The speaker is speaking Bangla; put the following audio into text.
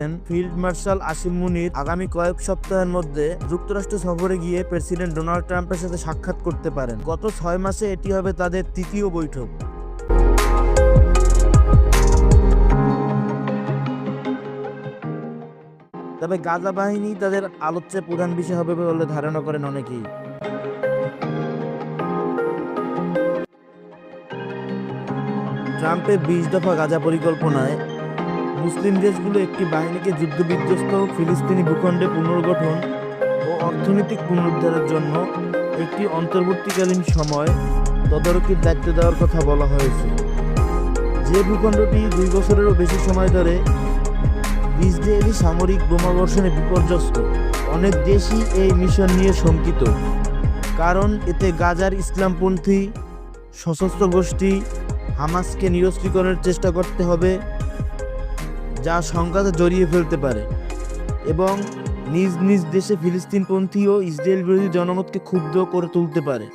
ফিল্ড মার্শাল আসিম মুনির আগামী কয়েক সপ্তাহের মধ্যে যুক্তরাষ্ট্র সফরে গিয়ে প্রেসিডেন্ট ডোনাল্ড ট্রাম্পের সাথে সাক্ষাৎ করতে পারেন। গত 6 মাসে এটি হবে তাদের তৃতীয় বৈঠক। তবে গাজা বাহিনী তাদের আলোচ্য প্রধান বিষয় হবে বলে ধারণা করেন অনেকেই। ট্রাম্পের 20 দফা গাজা পরিকল্পনায় মুসলিম দেশগুলো একটি বাহিনীকে যুদ্ধবিধ্বস্ত ফিলিস্তিনি ভূখণ্ডে পুনর্গঠন ও অর্থনৈতিক পুনরুদ্ধারের জন্য একটি অন্তর্বর্তীকালীন সময় তদারকির দায়িত্ব দেওয়ার কথা বলা হয়েছে। যে ভূখণ্ডটি 2 বছরেরও বেশি সময় ধরে ইসরায়েলি সামরিক বোমাবর্ষণে বিপর্যস্ত। অনেক দেশই এই মিশন নিয়ে শঙ্কিত, কারণ এতে গাজার ইসলামপন্থী সশস্ত্র গোষ্ঠী হামাসকে নিরস্ত্রীকরণের চেষ্টা করতে হবে, যা সংঘাতে জড়িয়ে ফেলতে পারে এবং নিজ নিজ দেশে ফিলিস্তিনপন্থী ও ইসরায়েল বিরোধী জনমতকে ক্ষুব্ধ করে তুলতে পারে।